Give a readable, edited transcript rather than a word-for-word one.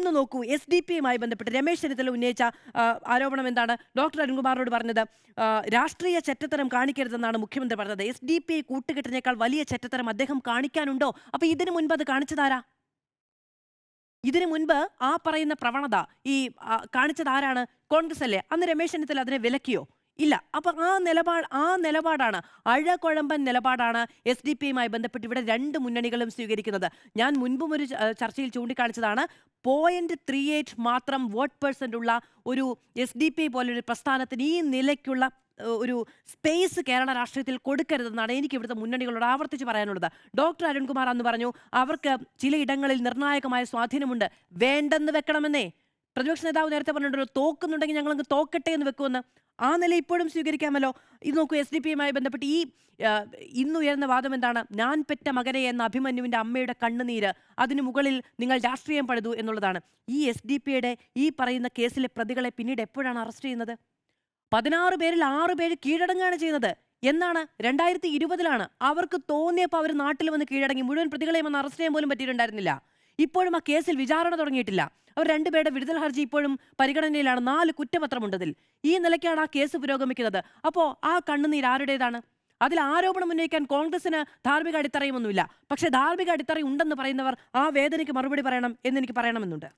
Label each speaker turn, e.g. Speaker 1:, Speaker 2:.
Speaker 1: ഒന്ന് നോക്കൂ, SDP യുമായി ബന്ധപ്പെട്ട് രമേശ് ചെന്നിത്തല ഉന്നയിച്ച ആരോപണം എന്താണ്? ഡോക്ടർ അരുൺകുമാറിനോട് പറഞ്ഞത് രാഷ്ട്രീയ ചെറ്റത്തരം കാണിക്കരുതെന്നാണ് മുഖ്യമന്ത്രി പറഞ്ഞത്. SDP കൂട്ടുകെട്ടിനേക്കാൾ വലിയ ചെറ്റത്തരം അദ്ദേഹം കാണിക്കാനുണ്ടോ? അപ്പൊ ഇതിനു മുൻപ് അത് കാണിച്ചതാരാ? ഇതിനു മുൻപ് ആ പറയുന്ന പ്രവണത ഈ കാണിച്ചത് ആരാണ്? കോൺഗ്രസ് അല്ലേ? അന്ന് രമേശ് ചെന്നിത്തല അതിനെ വിലക്കിയോ? ഇല്ല. അപ്പൊ ആ നിലപാടാണ്, അഴകൊഴമ്പൻ നിലപാടാണ് SDP യുമായി ബന്ധപ്പെട്ട് ഇവിടെ രണ്ട് മുന്നണികളും സ്വീകരിക്കുന്നത്. ഞാൻ മുൻപും ഒരു ചർച്ചയിൽ ചൂണ്ടിക്കാണിച്ചതാണ്, 0.38 മാത്രം വോട്ട് പെർസെന്റ് ഉള്ള ഒരു SDP പോലൊരു പ്രസ്ഥാനത്തിന് ഈ നിലയ്ക്കുള്ള ഒരു സ്പേസ് കേരള രാഷ്ട്രീയത്തിൽ കൊടുക്കരുതെന്നാണ് എനിക്ക് ഇവിടുത്തെ മുന്നണികളോട് ആവർത്തിച്ച് പറയാനുള്ളത്. ഡോക്ടർ അരുൺകുമാർ അന്ന് പറഞ്ഞു അവർക്ക് ചിലയിടങ്ങളിൽ നിർണായകമായ സ്വാധീനമുണ്ട്, വേണ്ടെന്ന് വെക്കണമെന്നേ. പ്രതിപക്ഷ നേതാവ് നേരത്തെ പറഞ്ഞിട്ടുണ്ടല്ലോ, തോക്കുന്നുണ്ടെങ്കിൽ ഞങ്ങളങ്ങ് തോക്കട്ടെ എന്ന് വെക്കുമെന്ന്. ആ നില ഇപ്പോഴും സ്വീകരിക്കാമല്ലോ. ഇത് നോക്കൂ, SDP യുമായി ബന്ധപ്പെട്ട് ഈ ഇന്നുയർന്ന വാദം എന്താണ്? ഞാൻ പെറ്റ മകനെ എന്ന അഭിമന്യുവിന്റെ അമ്മയുടെ കണ്ണുനീര്, അതിനു മുകളിൽ നിങ്ങൾ രാഷ്ട്രീയം പഴുതു എന്നുള്ളതാണ്. ഈ SDP യുടെ ഈ പറയുന്ന കേസിലെ പ്രതികളെ പിന്നീട് എപ്പോഴാണ് അറസ്റ്റ് ചെയ്യുന്നത്? 16 പേരിൽ 6 പേര് കീഴടങ്ങുകയാണ് ചെയ്യുന്നത്. എന്നാണ്? 2020-ലാണ്. അവർക്ക് തോന്നിയപ്പോൾ അവർ നാട്ടിൽ വന്ന് കീഴടങ്ങി. മുഴുവൻ പ്രതികളെയും വന്ന് അറസ്റ്റ് ചെയ്യാൻ പോലും പറ്റിയിട്ടുണ്ടായിരുന്നില്ല. ഇപ്പോഴും ആ കേസിൽ വിചാരണ തുടങ്ങിയിട്ടില്ല. അവർ 2 പേരുടെ വിടുതൽ ഹർജി ഇപ്പോഴും പരിഗണനയിലാണ്. 4 കുറ്റപത്രമുണ്ടതിൽ. ഈ നിലയ്ക്കാണ് ആ കേസ് പുരോഗമിക്കുന്നത്. അപ്പോൾ ആ കണ്ണുനീർ ആരുടേതാണ്? അതിൽ ആരോപണം ഉന്നയിക്കാൻ കോൺഗ്രസിന് ധാർമ്മിക അടിത്തറയുമൊന്നുമില്ല. പക്ഷേ ധാർമ്മിക അടിത്തറ ഉണ്ടെന്ന് പറയുന്നവർ ആ വേദനയ്ക്ക് മറുപടി പറയണം എന്നെനിക്ക് പറയണമെന്നുണ്ട്.